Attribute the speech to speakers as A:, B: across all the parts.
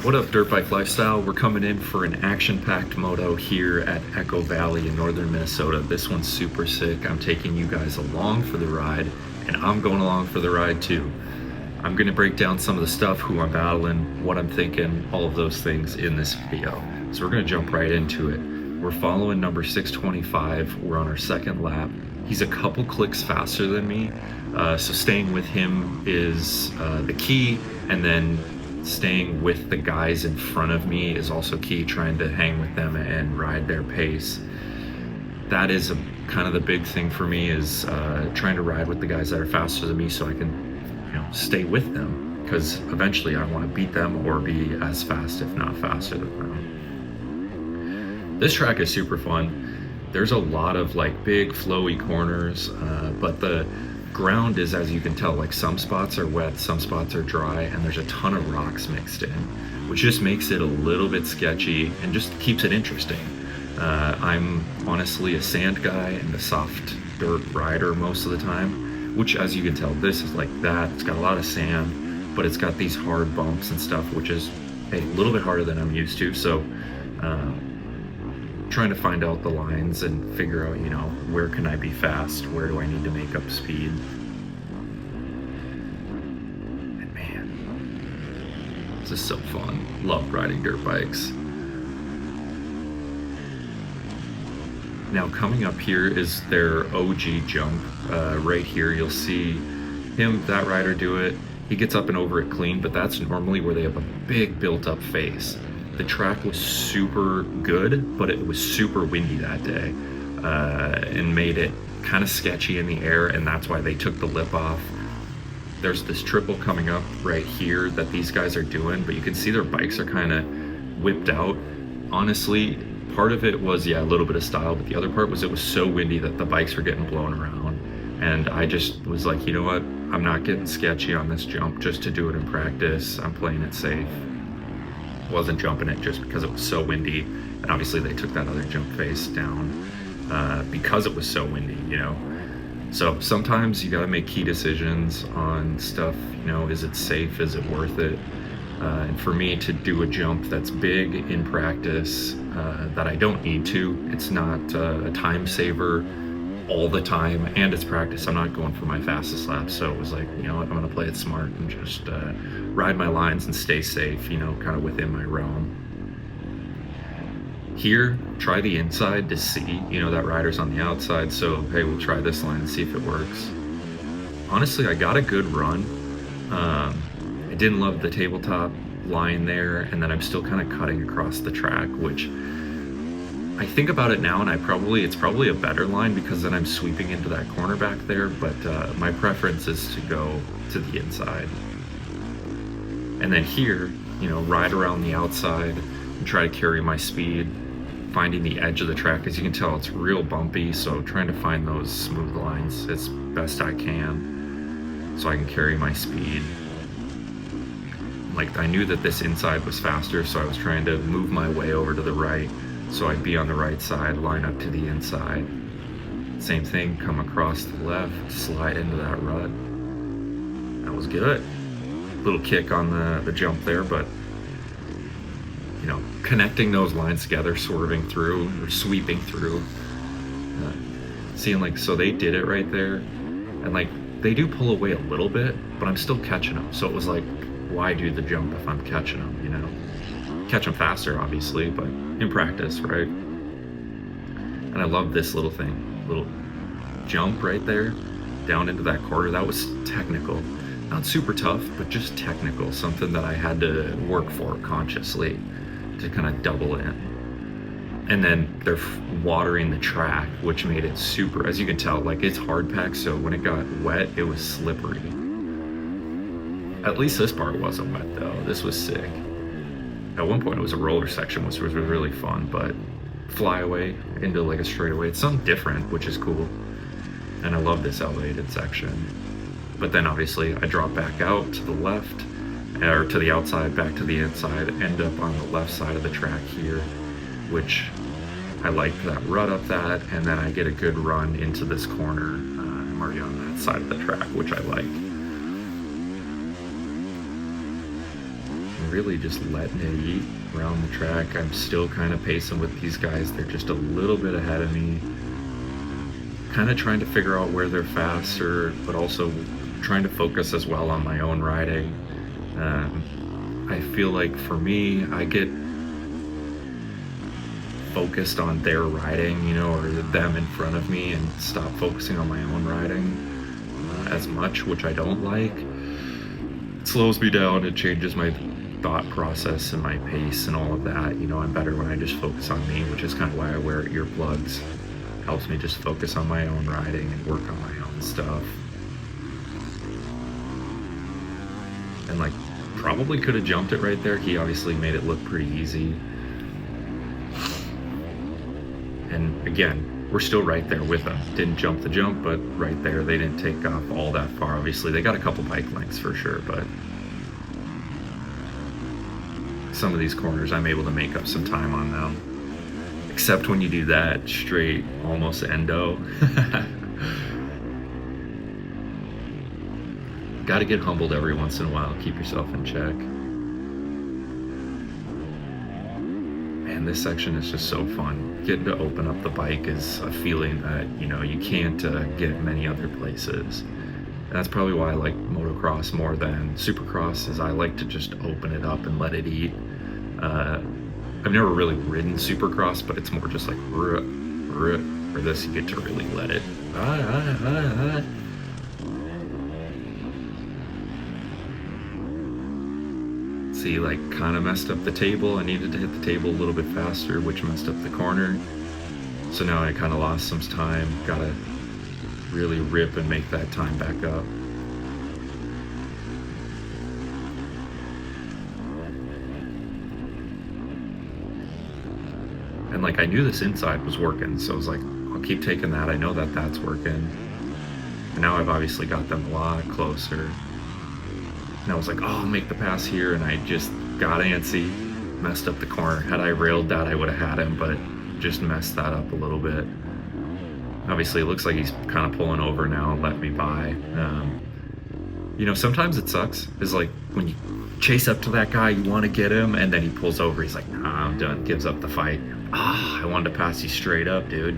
A: What up, Dirt Bike Lifestyle? We're coming in for an action-packed moto here at Echo Valley in northern Minnesota. This one's super sick. I'm taking you guys along for the ride, and I'm going along for the ride too. I'm gonna break down some of the stuff, who I'm battling, what I'm thinking, all of those things in this video. So we're gonna jump right into it. We're following number 625. We're on our second lap. He's a couple clicks faster than me, so staying with him is the key, and then staying with the guys in front of me is also key, trying to hang with them and ride their pace. That is kind of the big thing for me, is trying to ride with the guys that are faster than me so I can stay with them, because eventually I want to beat them or be as fast, if not faster than them. This track is super fun. There's a lot of like big flowy corners, but the ground is, as you can tell, like some spots are wet, some spots are dry, and there's a ton of rocks mixed in, which just makes it a little bit sketchy and just keeps it interesting. I'm honestly a sand guy and a soft dirt rider most of the time, which, as you can tell, this is like that. It's got a lot of sand, but it's got these hard bumps and stuff, which is a little bit harder than I'm used to. So trying to find out the lines and figure out, where can I be fast? Where do I need to make up speed? And man, this is so fun. Love riding dirt bikes. Now coming up here is their OG jump. Right here, you'll see that rider do it. He gets up and over it clean, but that's normally where they have a big built up face. The track was super good, but it was super windy that day, and made it kind of sketchy in the air, and that's why they took the lip off. There's this triple coming up right here that these guys are doing, but you can see their bikes are kind of whipped out. Honestly, part of it was, a little bit of style, but the other part was it was so windy that the bikes were getting blown around. And I just was like, you know what? I'm not getting sketchy on this jump just to do it in practice. I'm playing it safe. Wasn't jumping it just because it was so windy, and obviously they took that other jump face down because it was so windy, So sometimes you got to make key decisions on stuff. Is it safe? Is it worth it? And for me to do a jump that's big in practice, that I don't need to, it's not a time saver all the time, and it's practice. I'm not going for my fastest lap, so it was like, I'm gonna play it smart and just ride my lines and stay safe, kind of within my realm. Here, try the inside to see, that rider's on the outside, so hey, we'll try this line and see if it works. Honestly, I got a good run. I didn't love the tabletop line there, and then I'm still kind of cutting across the track, which I think about it now, and it's probably a better line, because then I'm sweeping into that corner back there, but my preference is to go to the inside. And then here, ride around the outside and try to carry my speed, finding the edge of the track. As you can tell, it's real bumpy, so trying to find those smooth lines as best I can so I can carry my speed. Like, I knew that this inside was faster, so I was trying to move my way over to the right, so I'd be on the right side, line up to the inside. Same thing, come across the left, slide into that rut. That was good. Little kick on the jump there, but connecting those lines together, swerving through or sweeping through, seeing so they did it right there, and they do pull away a little bit, but I'm still catching them. So it was like, why do the jump if I'm catching them? Catch them faster, obviously, but in practice, right? And I love this little jump right there down into that corner. That was technical, not super tough, but just technical, something that I had to work for consciously to kind of double in. And then they're watering the track, which made it super, as you can tell, it's hard packed, so when it got wet, it was slippery. At least this part wasn't wet though. This was sick. At one point it was a roller section, which was really fun, but flyaway into a straightaway, it's something different, which is cool. And I love this elevated section. But then obviously I drop back out to the left, or to the outside, back to the inside, end up on the left side of the track here, which I like that rut up that, and then I get a good run into this corner. I'm already on that side of the track, which I like. really just letting it eat around the track. I'm still kind of pacing with these guys. They're just a little bit ahead of me. Kind of trying to figure out where they're faster, but also trying to focus as well on my own riding. I feel like for me, I get focused on their riding, you know, or them in front of me, and stop focusing on my own riding as much, which I don't like. It slows me down. It changes my thought process and my pace and all of that. You know, I'm better when I just focus on me, which is kind of why I wear earplugs. Helps me just focus on my own riding and work on my own stuff. And like, probably could have jumped it right there. He obviously made it look pretty easy. And again, we're still right there with them. Didn't jump the jump, but right there. They didn't take off all that far. Obviously, they got a couple bike lengths for sure, but some of these corners I'm able to make up some time on them. Except when you do that straight, almost endo. Got to get humbled every once in a while. Keep yourself in check. Man, this section is just so fun. Getting to open up the bike is a feeling that, you know, you can't get many other places. And that's probably why I like motocross more than supercross, is I like to just open it up and let it eat. I've never really ridden supercross, but it's more just like, for this you get to really let it. See, like, kind of messed up the table. I needed to hit the table a little bit faster, which messed up the corner. So now I kind of lost some time. Gotta really rip and make that time back up. And like, I knew this inside was working, so I was like, I'll keep taking that. I know that that's working. And now I've obviously got them a lot closer. And I was like, oh, I'll make the pass here. And I just got antsy, messed up the corner. Had I railed that, I would have had him, but just messed that up a little bit. Obviously, it looks like he's kind of pulling over now and let me by. You know, sometimes it sucks. It's like when you chase up to that guy, you want to get him, and then he pulls over. He's like, nah, I'm done. Gives up the fight. Ah, I wanted to pass you straight up, dude.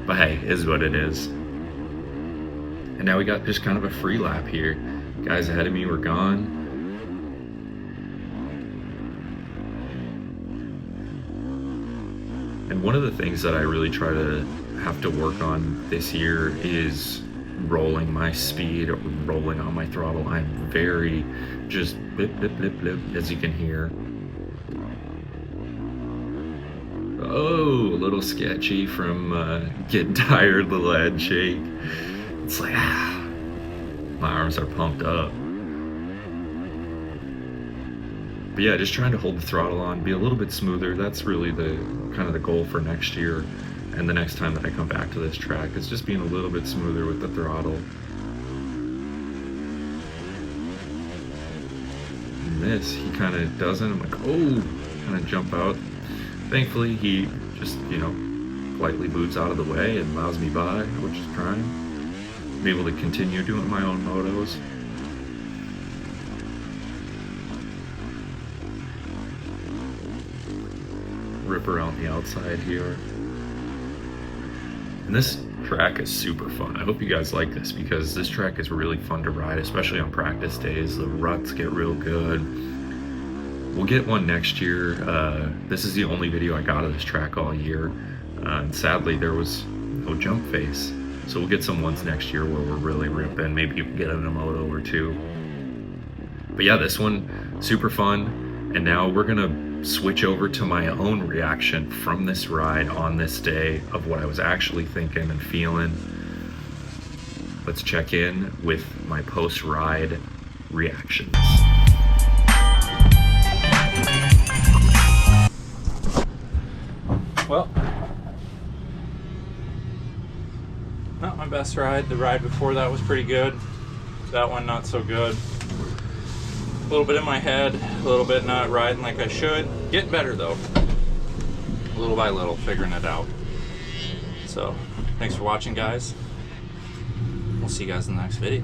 A: But hey, is what it is. And now we got just kind of a free lap here. Guys ahead of me were gone. And one of the things that I really try to have to work on this year is rolling my speed, or rolling on my throttle. I'm very just blip, blip, blip, blip, as you can hear. Oh, a little sketchy from getting tired, little head shake. It's like, my arms are pumped up. But yeah, just trying to hold the throttle on, be a little bit smoother. That's really the kind of the goal for next year. And the next time that I come back to this track, is just being a little bit smoother with the throttle. And this, he kind of doesn't. I'm like, oh, kind of jump out. Thankfully, he just, you know, politely moves out of the way and allows me by, which is prime. I'm able to continue doing my own motos. Rip around the outside here. And this track is super fun. I hope you guys like this, because this track is really fun to ride, especially on practice days. The ruts get real good. We'll get one next year. This is the only video I got of this track all year. And sadly, there was no jump face. So we'll get some ones next year where we're really ripping. Maybe you can get in a moto or two. But yeah, this one, super fun. And now we're gonna switch over to my own reaction from this ride on this day of what I was actually thinking and feeling. Let's check in with my post-ride reactions.
B: Well, not my best ride. The ride before that was pretty good. That one not so good. A little bit in my head, a little bit not riding like I should. Getting better though. Little by little, figuring it out. So, thanks for watching, guys. We'll see you guys in the next video.